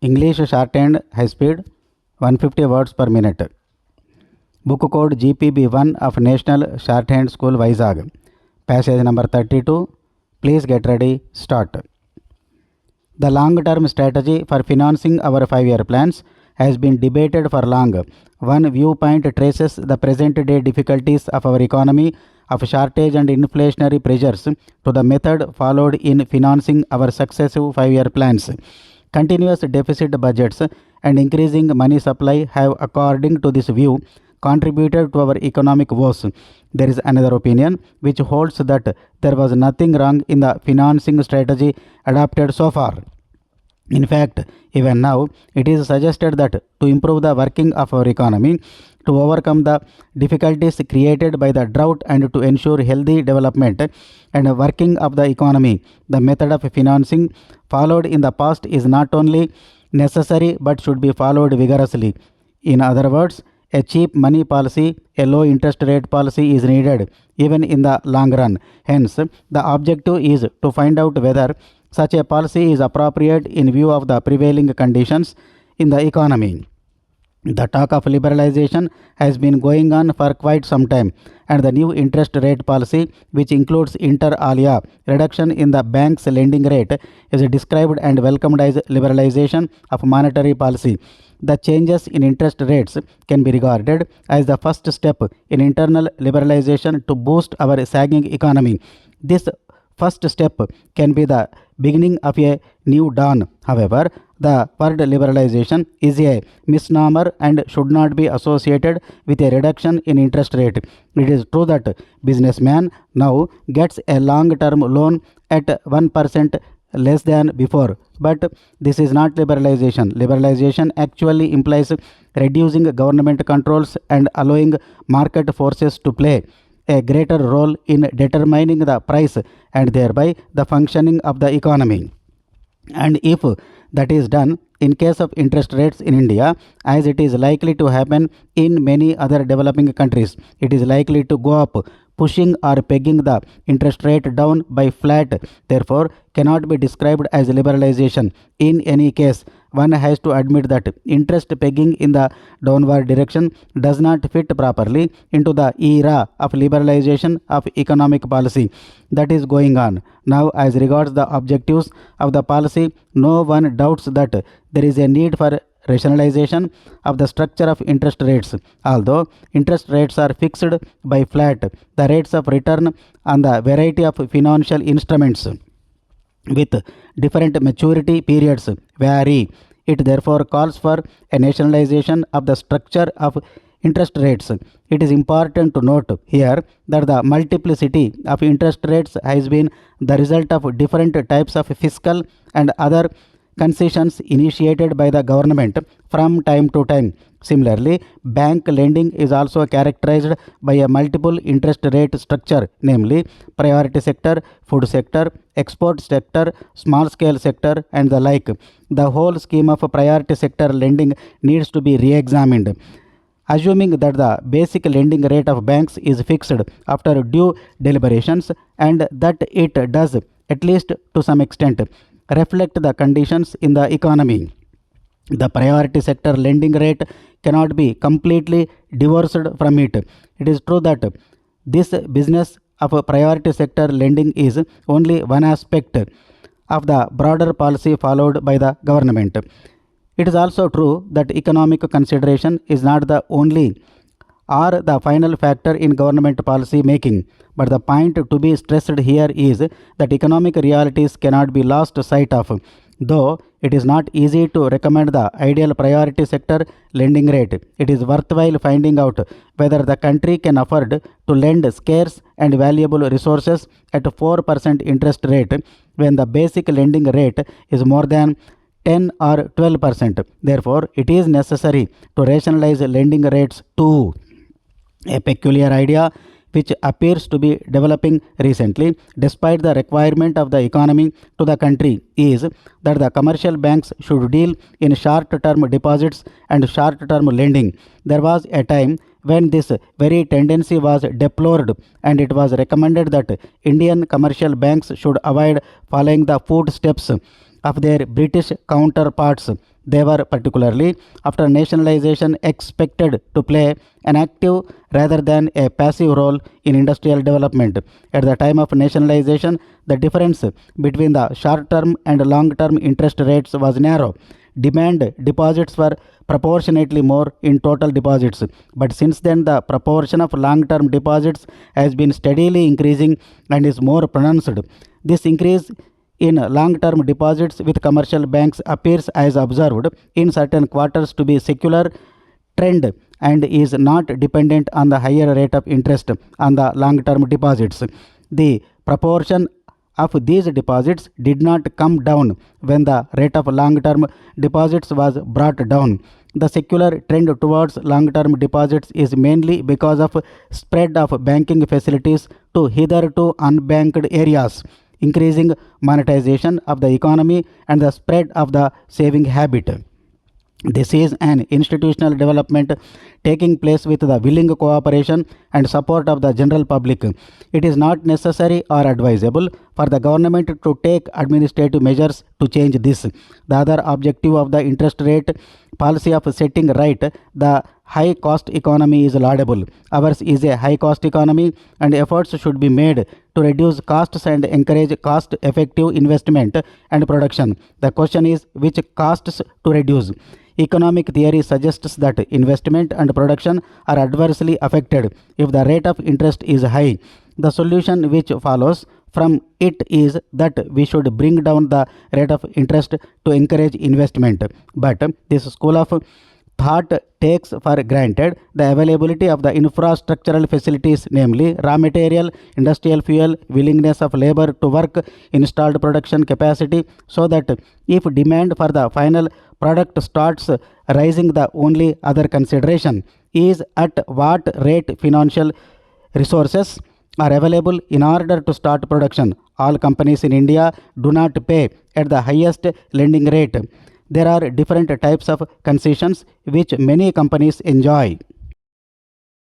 English shorthand high speed 150 words per minute. Book code GPB-1 of National Shorthand School, Vizag. Passage number 32. Please get ready. Start. The long-term strategy for financing our 5-year plans has been debated for long. One viewpoint traces the present-day difficulties of our economy of shortage and inflationary pressures to the method followed in financing our successive 5-year plans. Continuous deficit budgets and increasing money supply have, according to this view, contributed to our economic woes. There is another opinion which holds that there was nothing wrong in the financing strategy adopted so far. In fact, even now, it is suggested that to improve the working of our economy, to overcome the difficulties created by the drought and to ensure healthy development and working of the economy, the method of financing followed in the past is not only necessary but should be followed vigorously. In other words, a cheap money policy, a low interest rate policy is needed even in the long run. Hence, the objective is to find out whether such a policy is appropriate in view of the prevailing conditions in the economy. The talk of liberalization has been going on for quite some time, and the new interest rate policy, which includes inter alia reduction in the bank's lending rate, is described and welcomed as liberalization of monetary policy. The changes in interest rates can be regarded as the first step in internal liberalization to boost our sagging economy. This first step can be the beginning of a new dawn. However, the word liberalization is a misnomer and should not be associated with a reduction in interest rate. It is true that businessman now gets a long-term loan at 1% less than before, but this is not liberalization. Liberalization actually implies reducing government controls and allowing market forces to play a greater role in determining the price and thereby the functioning of the economy. And if that is done in case of interest rates in India, as it is likely to happen in many other developing countries, it is likely to go up, pushing or pegging the interest rate down by flat, therefore cannot be described as liberalization. In any case, one has to admit that interest pegging in the downward direction does not fit properly into the era of liberalization of economic policy that is going on. Now, as regards the objectives of the policy, no one doubts that there is a need for rationalization of the structure of interest rates. Although interest rates are fixed by flat, the rates of return on the variety of financial instruments with different maturity periods vary. It therefore calls for a nationalization of the structure of interest rates. It is important to note here that the multiplicity of interest rates has been the result of different types of fiscal and other concessions initiated by the government from time to time. Similarly, bank lending is also characterized by a multiple interest rate structure, namely priority sector, food sector, export sector, small scale sector, and the like. The whole scheme of priority sector lending needs to be re-examined. Assuming that the basic lending rate of banks is fixed after due deliberations and that it does, at least to some extent, reflect the conditions in the economy, the priority sector lending rate cannot be completely divorced from it. It is true that this business of priority sector lending is only one aspect of the broader policy followed by the government. It is also true that economic consideration is not the only or the final factor in government policy making, but the point to be stressed here is that economic realities cannot be lost sight of. Though it is not easy to recommend the ideal priority sector lending rate, it is worthwhile finding out whether the country can afford to lend scarce and valuable resources at 4% interest rate when the basic lending rate is more than 10 or 12%. Therefore, it is necessary to rationalize lending rates too. A peculiar idea which appears to be developing recently, despite the requirement of the economy to the country, is that the commercial banks should deal in short-term deposits and short-term lending. There was a time when this very tendency was deplored, and it was recommended that Indian commercial banks should avoid following the footsteps of their British counterparts. They were particularly, after nationalization, expected to play an active rather than a passive role in industrial development. At the time of nationalization, the difference between the short-term and long-term interest rates was narrow. Demand deposits were proportionately more in total deposits, but since then the proportion of long-term deposits has been steadily increasing and is more pronounced. This increase in long-term deposits with commercial banks appears, as observed in certain quarters, to be secular trend and is not dependent on the higher rate of interest on the long-term deposits. The proportion of these deposits did not come down when the rate of long-term deposits was brought down. The secular trend towards long-term deposits is mainly because of spread of banking facilities to hitherto unbanked areas, increasing monetization of the economy and the spread of the saving habit. This is an institutional development taking place with the willing cooperation and support of the general public. It is not necessary or advisable for the government to take administrative measures to change this. The other objective of the interest rate policy of setting right the high cost economy is laudable. Ours is a high cost economy, and efforts should be made to reduce costs and encourage cost effective investment and production. The question is which costs to reduce. Economic theory suggests that investment and production are adversely affected if the rate of interest is high. The solution which follows from it is that we should bring down the rate of interest to encourage investment. But this school of thought takes for granted the availability of the infrastructural facilities, namely raw material, industrial fuel, willingness of labor to work, installed production capacity, so that if demand for the final product starts rising, the only other consideration is at what rate financial resources are available in order to start production. All companies in India do not pay at the highest lending rate. There are different types of concessions which many companies enjoy.